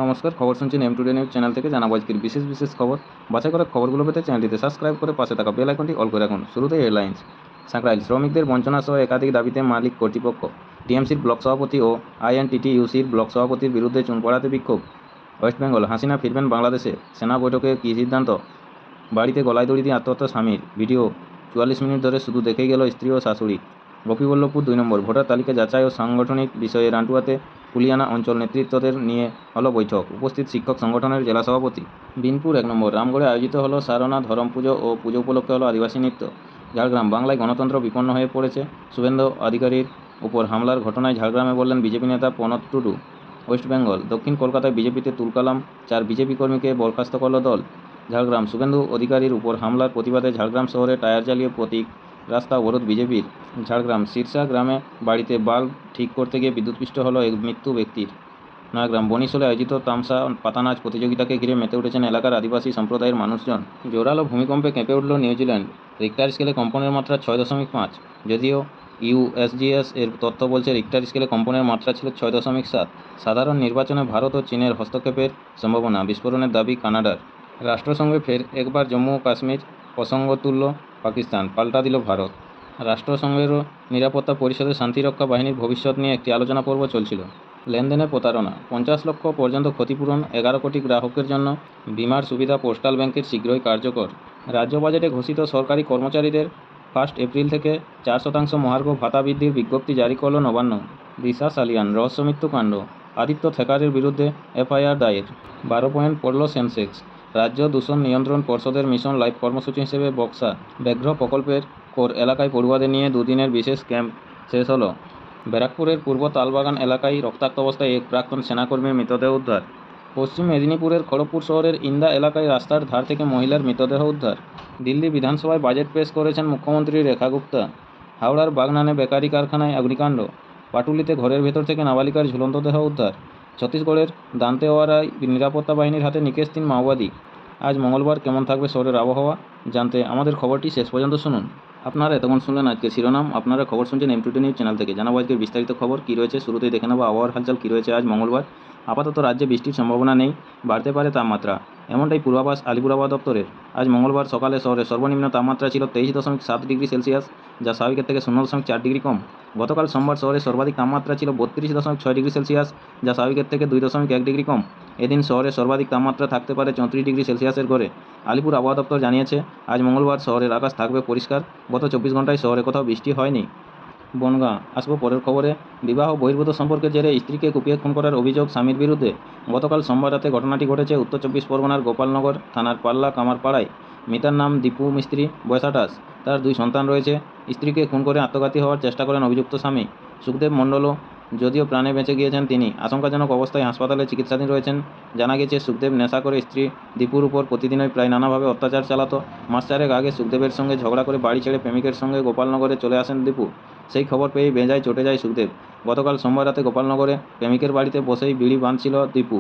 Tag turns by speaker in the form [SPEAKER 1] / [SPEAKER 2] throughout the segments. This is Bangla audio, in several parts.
[SPEAKER 1] নমস্কার, খবর শুনছেন এম টুডে নিউজ চ্যানেল থেকে। জানাবো আজকের বিশেষ খবর। বাছাই করা খবরগুলো পেতে চ্যানেলটিতে সাবস্ক্রাইব করে পাশে থাকা বেল আইকনটি অল করে রাখুন। শুরুতেই হেডলাইন্স। সাঁকরাইল শ্রমিকদের বঞ্চনা সহ একাধিক দাবিতে মালিক কর্তৃপক্ষ, টিএমসির ব্লক সভাপতি ও আইএনটিটিইউসির ব্লক সভাপতির বিরুদ্ধে চুন পড়াতে বিক্ষোভ। ওয়েস্ট বেঙ্গল, হাসিনা ফিরবেন বাংলাদেশে, সেনা বৈঠকে কী সিদ্ধান্ত? বাড়িতে গলায় দড়ি দিয়ে আত্মহত্যা স্বামীর, ভিডিও ৪৪ মিনিট ধরে শুধু দেখেই গেল স্ত্রী ও শাশুড়ি। গোপীবল্লভপুর ২ নম্বর, ভোটার তালিকা যাচাই ও সাংগঠনিক বিষয়ে রান্টুয়াতে কুলিয়ানা অঞ্চল নেতৃত্বদের নিয়ে হলো বৈঠক, উপস্থিত শিক্ষক সংগঠনের জেলা সভাপতি। বিনপুর ১ নম্বর, রামগড়ে আয়োজিত হলো সারনা ধরম পুজো ও পুজো উপলক্ষে হলো আদিবাসী নৃত্য। ঝাড়গ্রাম, বাংলায় গণতন্ত্র বিপন্ন হয়ে পড়েছে, শুভেন্দু অধিকারীর উপর হামলার ঘটনায় ঝাড়গ্রামে বললেন বিজেপি নেতা প্রণব টুডু। ওয়েস্ট বেঙ্গল, দক্ষিণ কলকাতায় বিজেপিতে তুলকালাম, ৪ বিজেপি কর্মীকে বরখাস্ত করল দল। ঝাড়গ্রাম, শুভেন্দু অধিকারীর উপর হামলার প্রতিবাদে ঝাড়গ্রাম শহরে টায়ার জ্বালিয়ে প্রতীক রাস্তা অবরোধ বিজেপির। ঝাড়গ্রাম, সিরসা গ্রামে বাড়িতে বাল্ব ঠিক করতে গিয়ে বিদ্যুৎস্পৃষ্ট হলো এক মৃত্যু ব্যক্তির। নয়াগ্রাম, বনিশোলে আয়োজিত তামসা পাতানাচ প্রতিযোগিতাকে ঘিরে মেতে উঠেছেন এলাকার আদিবাসী সম্প্রদায়ের মানুষজন। জোরালো ভূমিকম্পে কেঁপে উঠল নিউজিল্যান্ড, রিক্টার স্কেলে কম্পনের মাত্রা ৬.৫। যদিও ইউএসজিএস এর তথ্য বলছে রিক্টার স্কেলে কম্পনের মাত্রা ছিল ৬.৭। সাধারণ নির্বাচনে ভারত ও চীনের হস্তক্ষেপের সম্ভাবনা, বিস্ফোরণের দাবি কানাডার। রাষ্ট্রসংঘে ফের একবার জম্মু ও কাশ্মীর প্রসঙ্গ তুলল পাকিস্তান, পাল্টা দিল ভারত। রাষ্ট্রসংঘের নিরাপত্তা পরিষদে শান্তিরক্ষা বাহিনীর ভবিষ্যৎ নিয়ে একটি আলোচনা পর্ব চলছিল। লেনদেনে প্রতারণা, ৫০ লক্ষ পর্যন্ত ক্ষতিপূরণ, ১১ কোটি গ্রাহকের জন্য বিমার সুবিধা পোস্টাল ব্যাংকের শীঘ্রই কার্যকর। রাজ্য বাজেটে ঘোষিত সরকারি কর্মচারীদের 1 এপ্রিল থেকে 4% মহার্ঘ ভাতা বৃদ্ধির বিজ্ঞপ্তি জারি করল নবান্ন। দিশা সালিয়ান রহস্যমৃত্যু কাণ্ড, আদিত্য থেকারের বিরুদ্ধে এফআইআর দায়ের। 12 পয়েন্ট পড়ল সেন্সেক্স। রাজ্য দূষণ নিয়ন্ত্রণ পর্ষদের মিশন লাইফ কর্মসূচি হিসেবে বক্সা ব্যাঘ্র প্রকল্পের কোর এলাকায় পড়ুয়াদের নিয়ে দুদিনের বিশেষ ক্যাম্প শেষ হলো। ব্যারাকপুরের পূর্ব তালবাগান এলাকায় রক্তাক্ত অবস্থায় এক প্রাক্তন সেনাকর্মীর মৃতদেহ উদ্ধার। পশ্চিম মেদিনীপুরের খড়গপুর শহরের ইন্দা এলাকায় রাস্তার ধার থেকে মহিলার মৃতদেহ উদ্ধার। দিল্লি বিধানসভায় বাজেট পেশ করেছেন মুখ্যমন্ত্রী রেখা গুপ্তা। হাওড়ার বাগনানে বেকারি কারখানায় অগ্নিকাণ্ড, পাটুলিতে ঘরের ভেতর থেকে নাবালিকার ঝুলন্ত দেহ উদ্ধার। ছত্তিশগড়ের দান্তেওয়ারায় নিরাপত্তা বাহিনীর হাতে নিকেশ ৩ মাওবাদী। আজ মঙ্গলবার কেমন থাকবে শহরের আবহাওয়া জানতে আমাদের খবরটি শেষ পর্যন্ত শুনুন। আপনারা এতক্ষণ শুনলেন আজকের শিরোনাম। আপনারা খবর শুনছেন এম টুডে নিউজ চ্যানেল থেকে। জানাবো আজকের বিস্তারিত খবর কী রয়েছে। শুরুতেই দেখে নেব আবহাওয়ার হালচাল কী রয়েছে আজ মঙ্গলবার। আপাতত রাজ্যে বৃষ্টির সম্ভাবনা নেই, বাড়তে পারে তাপমাত্রা, এমনটাই পূর্বাভাস আলিপুর আবহাওয়া দপ্তরের। আজ মঙ্গলবার সকালে শহরের সর্বনিম্ন তাপমাত্রা ছিল 23.7 ডিগ্রি সেলসিয়াস, যা স্বাভাবিকের থেকে 0.4 ডিগ্রি কম। গতকাল সোমবার শহরের সর্বাধিক তাপমাত্রা ছিল 32.6 ডিগ্রি সেলসিয়াস, যা স্বাভাবিকের থেকে 2.1 ডিগ্রি কম। এদিন শহরের সর্বাধিক তাপমাত্রা থাকতে পারে 34 ডিগ্রি সেলসিয়াসের ঘরে। আলিপুর আবহাওয়া দপ্তর জানিয়েছে আজ মঙ্গলবার শহরের আকাশ থাকবে পরিষ্কার। গত 24 ঘন্টায় শহরে কোথাও বৃষ্টি হয়নি। বনগাঁ, আসবো পরের খবরে। বিবাহ বহির্ভূত সম্পর্কের জেরে স্ত্রীকে কুপিয়ে খুন করার অভিযোগ স্বামীর বিরুদ্ধে। গতকাল সোমবার রাতে ঘটনাটি ঘটেছে উত্তর 24 পরগনার গোপালনগর থানার পাল্লা কামারপাড়ায়। মৃতার নাম দীপু মিস্ত্রি, বয়স 28। তার 2 সন্তান রয়েছে। স্ত্রীকে খুন করে আত্মঘাতী হওয়ার চেষ্টা করেন অভিযুক্ত স্বামী। সুখদেব মণ্ডলও যদিও প্রাণে বেঁচে গিয়েছেন, তিনি আশঙ্কাজনক অবস্থায় হাসপাতালে চিকিৎসাধীন রয়েছেন। জানা গেছে সুখদেব নেশা করে স্ত্রী দীপুর উপর প্রতিদিনই প্রায় নানাভাবে অত্যাচার চালাতো। মাস 4 আগে সুখদেবের সঙ্গে ঝগড়া করে বাড়ি ছেড়ে প্রেমিকের সঙ্গে গোপালনগরে চলে আসেন দীপু। সেই খবর পেয়ে বেজায় চটে যায় সুখদেব। গতকাল সোমবার রাতে গোপালনগরে প্রেমিকের বাড়িতে বসেই বিড়ি বাঁধছিল দীপু।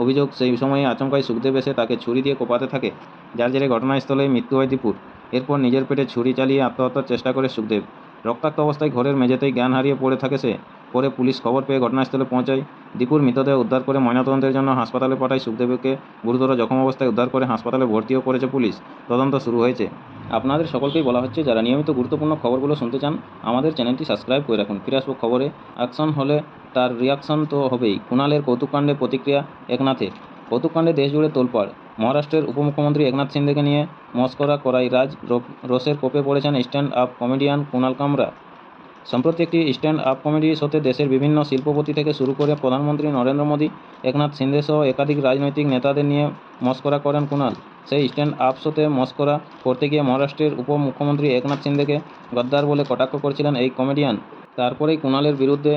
[SPEAKER 1] অভিযোগ, সেই সময়ই আচমকাই সুখদেব এসে তাকে ছুরি দিয়ে কোপাতে থাকে, যার জেরে ঘটনাস্থলেই মৃত্যু হয় দীপুর। এরপর নিজের পেটে ছুরি চালিয়ে আত্মহত্যার চেষ্টা করে সুখদেব। রক্তাক্ত অবস্থায় ঘরের মেঝেতেই জ্ঞান হারিয়ে পড়ে থাকে সে। পরে পুলিশ খবর পেয়ে ঘটনাস্থলে পৌঁছায়। দীপুর মৃতদেহ উদ্ধার করে ময়নাতদন্তের জন্য হাসপাতালে পাঠায়। সুখদেবকে গুরুতর জখম অবস্থায় উদ্ধার করে হাসপাতালে ভর্তিও করেছে পুলিশ। তদন্ত শুরু হয়েছে। আপনাদের সকলকেই বলা হচ্ছে, যারা নিয়মিত গুরুত্বপূর্ণ খবরগুলো শুনতে চান আমাদের চ্যানেলটি সাবস্ক্রাইব করে রাখুন। ফিরে আসবো খবরে। অ্যাকশন হলে তার রিয়াকশন তো হবেই। কুণালের কৌতুককাণ্ডে প্রতিক্রিয়া একনাথের। কৌতুককাণ্ডে দেশজুড়ে তোলপাড়। মহারাষ্ট্রের উপমুখ্যমন্ত্রী একনাথ শিন্দেকে নিয়ে মস্করা করাই রোষের কোপে পড়েছেন স্ট্যান্ড আপ কমেডিয়ান কুণাল কামরা। সম্প্রতি একটি স্ট্যান্ড আপ কমেডি শোতে দেশের বিভিন্ন শিল্পপতি থেকে শুরু করে প্রধানমন্ত্রী নরেন্দ্র মোদী, একনাথ শিন্দে সহ একাধিক রাজনৈতিক নেতাদের নিয়ে মস্করা করেন কুণাল। সেই স্ট্যান্ড আপ শোতে মস্করা করতে গিয়ে মহারাষ্ট্রের উপমুখ্যমন্ত্রী একনাথ শিন্দেকে গদ্দার বলে কটাক্ষ করেছিলেন এই কমেডিয়ান। তারপরেই কুণালের বিরুদ্ধে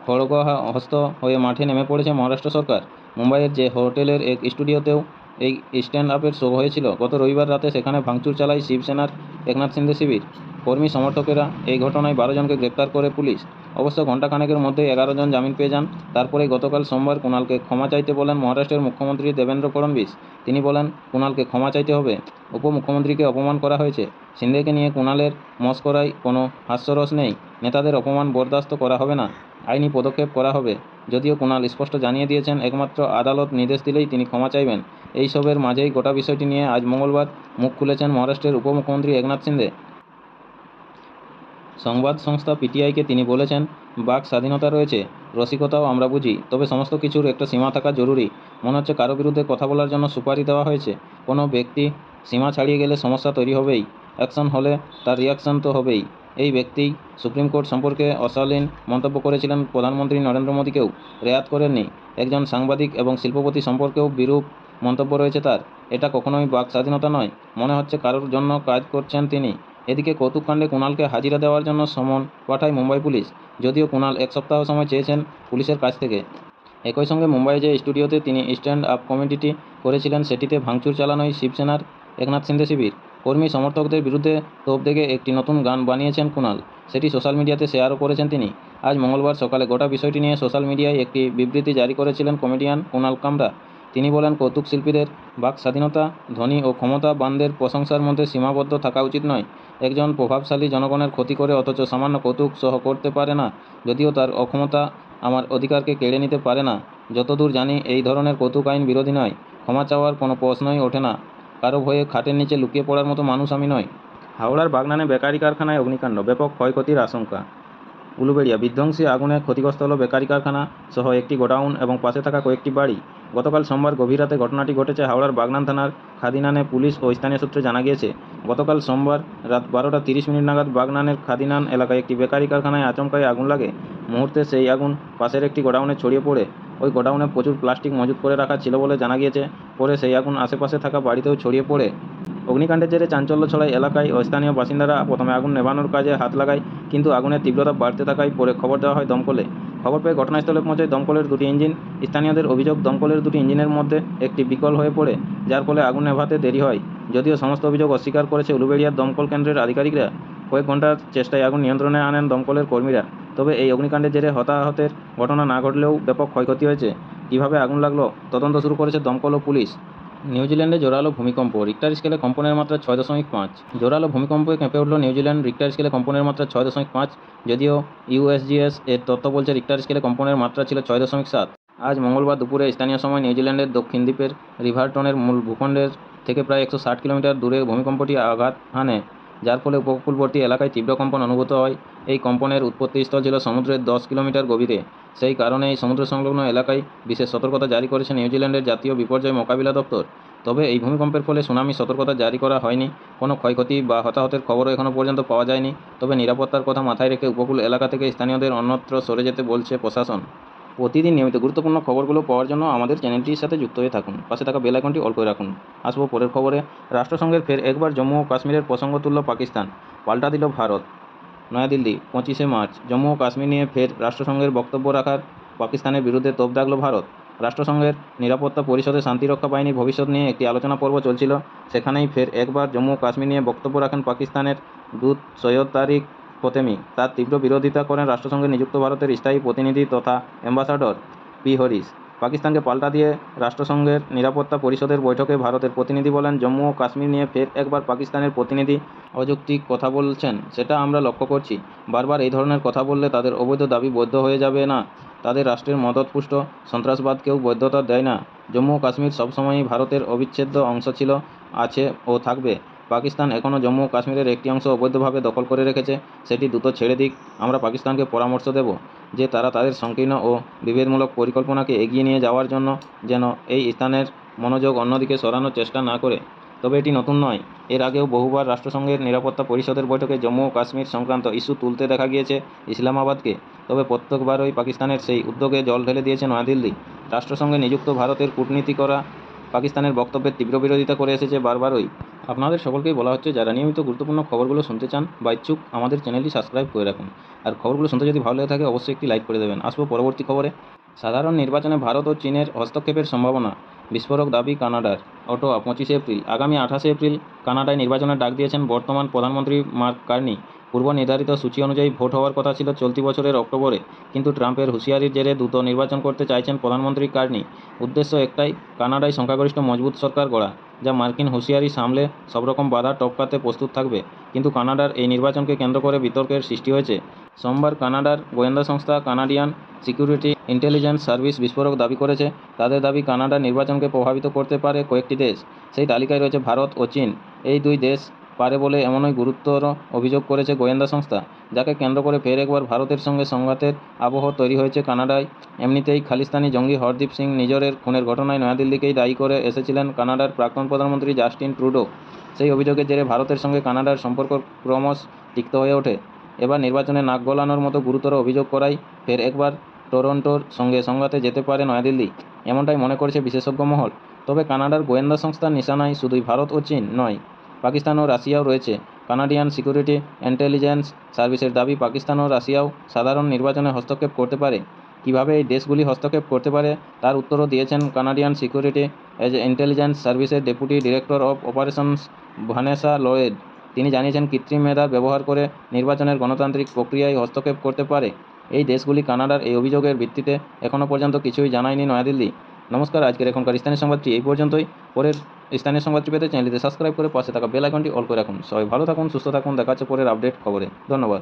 [SPEAKER 1] খড়গহস্ত হয়ে মাঠে নেমে পড়েছে মহারাষ্ট্র সরকার। মুম্বাইয়ের যে হোটেলের এক স্টুডিওতেও এই স্ট্যান্ড আপের শো হয়েছিল। গত রবিবার রাতে সেখানে ভাঙচুর চালায় শিবসেনার একনাথ শিন্দে শিবির। কর্মী সমর্থকেরা এই ঘটনায় 12 জনকে গ্রেপ্তার করে পুলিশ। অবশ্য ঘণ্টাখানেকের মধ্যেই 11 জন জামিন পেয়ে যান। তারপরেই গতকাল সোমবার কুণালকে ক্ষমা চাইতে বলেন মহারাষ্ট্রের মুখ্যমন্ত্রী দেবেন্দ্র ফড়নবিস। তিনি বলেন, কুণালকে ক্ষমা চাইতে হবে, উপমুখ্যমন্ত্রীকে অপমান করা হয়েছে। শিন্দেকে নিয়ে কুণালের মস্করায় কোনো হাস্যরস নেই। নেতাদের অপমান বরদাস্ত করা হবে না। আইনি পদক্ষেপ করা হবে। যদিও কুণাল স্পষ্ট জানিয়ে দিয়েছেন একমাত্র আদালত নির্দেশ দিলেই তিনি ক্ষমা চাইবেন। এইসবের মাঝেই গোটা বিষয়টি নিয়ে আজ মঙ্গলবার মুখ খুলেছেন মহারাষ্ট্রের উপমুখ্যমন্ত্রী একনাথ শিন্দে। সংবাদ সংস্থা পিটিআইকে তিনি বলেছেন, বাক স্বাধীনতা রয়েছে, রসিকতাও আমরা বুঝি, তবে সমস্ত কিছুর একটা সীমা থাকা জরুরি। মনে হচ্ছে কারো বিরুদ্ধে কথা বলার জন্য সুপারিশ দেওয়া হয়েছে। কোনো ব্যক্তি সীমা ছাড়িয়ে গেলে সমস্যা তৈরি হবেই, অ্যাকশন হলে তার রিয়াকশন তো হবেই। এই ব্যক্তি সুপ্রিম কোর্ট সম্পর্কে অশালীন মন্তব্য করেছিলেন, প্রধানমন্ত্রী নরেন্দ্র মোদীকেও রেয়াত করেননি। একজন সাংবাদিক এবং শিল্পপতি সম্পর্কেও বিরূপ মন্তব্য রয়েছে তার। এটা কখনোই বাক স্বাধীনতা নয়। মনে হচ্ছে কারোর জন্য কাজ করছেন তিনি। এদিকে কৌতুককাণ্ডে কুণালকে হাজিরা দেওয়ার জন্য সমন পাঠায় মুম্বাই পুলিশ। যদিও কুণাল 1 সপ্তাহ সময় চেয়েছেন পুলিশের কাছ থেকে। একই সঙ্গে মুম্বাইয়ে যে স্টুডিওতে তিনি স্ট্যান্ড আপ কমেডিটি করেছিলেন সেটিতে ভাঙচুর চালানোই শিবসেনার একনাথ শিন্দে শিবির। কর্মী সমর্থকদের বিরুদ্ধে তোপ দেখে একটি নতুন গান বানিয়েছেন কুণাল। সেটি সোশ্যাল মিডিয়াতে শেয়ারও করেছেন তিনি। আজ মঙ্গলবার সকালে গোটা বিষয়টি নিয়ে সোশ্যাল মিডিয়ায় একটি বিবৃতি জারি করেছিলেন কমেডিয়ান কুণাল কামরা। তিনি বলেন, কৌতুক শিল্পীদের বাক স্বাধীনতা, ধনী ও ক্ষমতাবানদের প্রশংসার মধ্যে সীমাবদ্ধ থাকা উচিত নয়। একজন প্রভাবশালী জনগণের ক্ষতি করে অথচ সামান্য কৌতুক সহ করতে পারে না। যদিও তার অক্ষমতা আমার অধিকারকে কেড়ে নিতে পারে না। যতদূর জানি এই ধরনের কৌতুক আইন বিরোধী নয়। ক্ষমা চাওয়ার কোনো প্রশ্নই ওঠে না। কারো ভয়ে খাটের নিচে লুকিয়ে পড়ার মতো মানুষ আমি নই। হাওড়ার বাগনানে বেকারি কারখানায় অগ্নিকাণ্ড, ব্যাপক ক্ষয়ক্ষতির আশঙ্কা। উলুবেড়িয়া বিধ্বংসী আগুনে ক্ষতিগ্রস্ত হলো বেকারি কারখানা সহ একটি গোডাউন এবং পাশে থাকা কয়েকটি বাড়ি। গতকাল সোমবার গভীর রাতে ঘটনাটি ঘটেছে হাওড়ার বাগনান থানার খাদিনানে। পুলিশ ও স্থানীয় সূত্রে জানা গিয়েছে, গতকাল সোমবার রাত 12:30 নাগাদ বাগনানের খাদিনান এলাকায় একটি বেকারি কারখানায় আচমকাই আগুন লাগে। মুহূর্তে সেই আগুন পাশের একটি গোডাউনে ছড়িয়ে পড়ে। ওই গোডাউনে প্রচুর প্লাস্টিক মজুত করে রাখা ছিল বলে জানা গিয়েছে। পরে সেই আগুন আশেপাশে থাকা বাড়িতেও ছড়িয়ে পড়ে। অগ্নিকাণ্ডের জেরে চাঞ্চল্য ছড়ায় এলাকায়। স্থানীয় বাসিন্দারা প্রথমে আগুন নেভানোর কাজে হাত লাগায়, কিন্তু আগুনের তীব্রতা বাড়তে থাকায় পরে খবর দেওয়া হয় দমকলে। খবর পেয়ে ঘটনাস্থলে পৌঁছায় দমকলের দুটি ইঞ্জিন। স্থানীয়দের অভিযোগ, দমকলের দুটি ইঞ্জিনের মধ্যে একটি বিকল হয়ে পড়ে, যার ফলে আগুন নেভাতে দেরি হয়। যদিও সমস্ত অভিযোগ অস্বীকার করেছে উলুবেড়িয়ার দমকল কেন্দ্রের আধিকারিকরা। কয়েক ঘন্টার চেষ্টায় আগুন নিয়ন্ত্রণে আনেন দমকলের কর্মীরা। তবে এই অগ্নিকাণ্ডের জেরে হতাহতের ঘটনা না ঘটলেও ব্যাপক ক্ষয়ক্ষতি হয়েছে। কীভাবে আগুন লাগলো তদন্ত শুরু করেছে দমকল ও পুলিশ। নিউজিল্যান্ডে জোরালো ভূমিকম্প, রিক্টার স্কেলে কম্পনের মাত্রা 6.5। জোরালো ভূমিকম্পে কেঁপে উঠল নিউজিল্যান্ড, রিক্টার স্কেলে কম্পনের মাত্রা 6.5। যদিও ইউএসজিএস এর তথ্য বলছে রিক্টার স্কেলে কম্পনের মাত্রা ছিল 6.7। আজ মঙ্গলবার দুপুরে স্থানীয় সময় নিউজিল্যান্ডের দক্ষিণ দ্বীপের রিভারটনের মূল ভূখণ্ডের থেকে প্রায় 160 কিলোমিটার দূরে ভূমিকম্পটি আঘাত হানে, যার ফলে উপকূলবর্তী এলাকায় তীব্র কম্পন অনুভূত হয়। এই কম্পনের উৎপত্তিস্থল ছিল সমুদ্রের 10 কিলোমিটার গভীরে। সেই কারণেই সমুদ্র সংলগ্ন এলাকায় বিশেষ সতর্কতা জারি করেছে নিউজিল্যান্ডের জাতীয় বিপর্যয় মোকাবিলা দপ্তর। তবে এই ভূমিকম্পের ফলে সুনামি সতর্কতা জারি করা হয়নি। কোনো ক্ষয়ক্ষতি বা হতাহতের খবরও এখনও পর্যন্ত পাওয়া যায়নি। তবে নিরাপত্তার কথা মাথায় রেখে উপকূল এলাকা থেকে স্থানীয়দের অন্যত্র সরে যেতে বলছে প্রশাসন। প্রতিদিন নিয়মিত গুরুত্বপূর্ণ খবরগুলো পাওয়ার জন্য আমাদের চ্যানেলটির সাথে যুক্ত হয়ে থাকুন। পাশে থাকা বেল আইকনটি অল করে রাখুন। আসবো পরের খবরে। রাষ্ট্রসংঘের ফের একবার জম্মু ও কাশ্মীরের প্রসঙ্গ তুলল পাকিস্তান, পাল্টা দিল ভারত। নয়াদিল্লি, 25শে মার্চ। জম্মু ও কাশ্মীর নিয়ে ফের রাষ্ট্রসংঘের বক্তব্য রাখার পাকিস্তানের বিরুদ্ধে তোপ দাগল ভারত। রাষ্ট্রসংঘের নিরাপত্তা পরিষদে শান্তিরক্ষা বাহিনীর ভবিষ্যৎ নিয়ে একটি আলোচনা পর্ব চলছিল। সেখানেই ফের একবার জম্মু ও কাশ্মীর নিয়ে বক্তব্য রাখেন পাকিস্তানের দূত সৈয়দ তারিক ফতেমি। তার তীব্র বিরোধিতা করেন রাষ্ট্রসংঘে নিযুক্ত ভারতের স্থায়ী প্রতিনিধি তথা অ্যাম্বাসাডর পি হরিশ। পাকিস্তানকে পাল্টা দিয়ে রাষ্ট্রসংঘের নিরাপত্তা পরিষদের বৈঠকে ভারতের প্রতিনিধি বলেন, জম্মু ও কাশ্মীর নিয়ে ফের একবার পাকিস্তানের প্রতিনিধি অযৌক্তিক কথা বলছেন, সেটা আমরা লক্ষ্য করছি। বারবার এই ধরনের কথা বললে তাদের অবৈধ দাবি বৈধ হয়ে যাবে না। তাদের রাষ্ট্রের মদতপুষ্ট সন্ত্রাসবাদকেও বৈধতা দেয় না। জম্মু ও কাশ্মীর সবসময়ই ভারতের অবিচ্ছেদ্য অংশ ছিল, আছে ও থাকবে। পাকিস্তান এখনও জম্মু ও কাশ্মীরের একটি অংশ অবৈধভাবে দখল করে রেখেছে। সেটি দ্রুত ছেড়ে দিক। আমরা পাকিস্তানকে পরামর্শ দেব যে তারা তাদের সংকীর্ণ ও বিভেদমূলক পরিকল্পনাকে এগিয়ে নিয়ে যাওয়ার জন্য যেন এই স্থানের মনোযোগ অন্যদিকে সরানোর চেষ্টা না করে। তবে এটি নতুন নয়। এর আগেও বহুবার রাষ্ট্রসংঘের নিরাপত্তা পরিষদের বৈঠকে জম্মু ও কাশ্মীর সংক্রান্ত ইস্যু তুলতে দেখা গিয়েছে ইসলামাবাদকে। তবে প্রত্যেকবারই পাকিস্তানের সেই উদ্যোগে জল ঢেলে দিয়েছে নয়াদিল্লি। রাষ্ট্রসংঘে নিযুক্ত ভারতের কূটনীতিকরা পাকিস্তানের বক্তব্যের তীব্র বিরোধিতা করে এসেছে বারবারই। আপনাদের সকলকেই বলা হচ্ছে, যারা নিয়মিত গুরুত্বপূর্ণ খবরগুলো শুনতে চান বা ইচ্ছুক, আমাদের চ্যানেলটি সাবস্ক্রাইব করে রাখুন। আর খবরগুলো শুনতে যদি ভালো লেগে থাকে অবশ্যই একটি লাইক করে দেবেন। আসবো পরবর্তী খবরে। সাধারণ নির্বাচনে ভারত ও চীনের হস্তক্ষেপের সম্ভাবনা, বিস্ফোরক দাবি কানাডার। অটোয়া, 25শে এপ্রিল। আগামী 28শে এপ্রিল কানাডায় নির্বাচনের ডাক দিয়েছেন বর্তমান প্রধানমন্ত্রী মার্ক কার্নি। পূর্ব নির্ধারিত সূচি অনুযায়ী ভোট হওয়ার কথা ছিল চলতি বছরের অক্টোবরে, কিন্তু ট্রাম্পের হুঁশিয়ারির জেরে দ্রুত নির্বাচন করতে চাইছেন প্রধানমন্ত্রী কার্নি। উদ্দেশ্য একটাই, কানাডায় সংখ্যাগরিষ্ঠ মজবুত সরকার গড়া, যা মার্কিন হুঁশিয়ারি সামলে সব রকম বাধা টপকাতে প্রস্তুত থাকবে। কিন্তু কানাডার এই নির্বাচনকে কেন্দ্র করে বিতর্কের সৃষ্টি হয়েছে। সোমবার কানাডার গোয়েন্দা সংস্থা কানাডিয়ান সিকিউরিটি ইন্টেলিজেন্স সার্ভিস বিস্ফোরক দাবি করেছে। তাদের দাবি কানাডার নির্বাচনকে প্রভাবিত করতে পারে কয়েকটি দেশ। সেই তালিকায় রয়েছে ভারত ও চীন। এই দুই দেশ পারে বলে এমনই গুরুতর অভিযোগ করেছে গোয়েন্দা সংস্থা, যাকে কেন্দ্র করে ফের একবার ভারতের সঙ্গে সংঘাতের আবহ তৈরি হয়েছে কানাডায়। এমনিতেই খালিস্তানি জঙ্গি হরদীপ সিং নিজরের খুনের ঘটনায় নয়াদিল্লিকেই দায়ী করে এসেছিলেন কানাডার প্রাক্তন প্রধানমন্ত্রী জাস্টিন ট্রুডো। সেই অভিযোগের জেরে ভারতের সঙ্গে কানাডার সম্পর্ক ক্রমশ তিক্ত হয়ে ওঠে। এবার নির্বাচনে নাক গলানোর মতো গুরুতর অভিযোগ করায় ফের একবার টরন্টোর সঙ্গে সংঘাতে যেতে পারে নয়াদিল্লি, এমনটাই মনে করছে বিশেষজ্ঞ মহল। তবে কানাডার গোয়েন্দা সংস্থার নিশানায় শুধুই ভারত ও চীন নয়, পাকিস্তান ও রাশিয়াও রয়েছে। কানাডিয়ান সিকিউরিটি ইন্টেলিজেন্স সার্ভিসের দাবি, পাকিস্তান ও রাশিয়াও সাধারণ নির্বাচনে হস্তক্ষেপ করতে পারে। কীভাবে এই দেশগুলি হস্তক্ষেপ করতে পারে তার উত্তরও দিয়েছেন কানাডিয়ান সিকিউরিটি ইন্টেলিজেন্স সার্ভিসের deputy director of operations Vanessa Lloyd. তিনি জানিয়েছেন, কৃত্রিম মেধা ব্যবহার করে নির্বাচনের গণতান্ত্রিক প্রক্রিয়ায় হস্তক্ষেপ করতে পারে। এই দেশগুলি কানাডার এই অভিযোগের ভিত্তিতে এখনও পর্যন্ত কিছুই জানায়নি নয়াদিল্লি। নমস্কার, আজকের এখনকার স্থানীয় সংবাদটি এই পর্যন্তই। পরের স্থানীয় সংবাদটি পেতে চ্যানেলটিতে সাবস্ক্রাইব করে পাশে থাকা বেল আইকনটি অল করে রাখুন। সবাই ভালো থাকুন, সুস্থ থাকুন। দেখা হচ্ছে পরের আপডেট খবরে। ধন্যবাদ।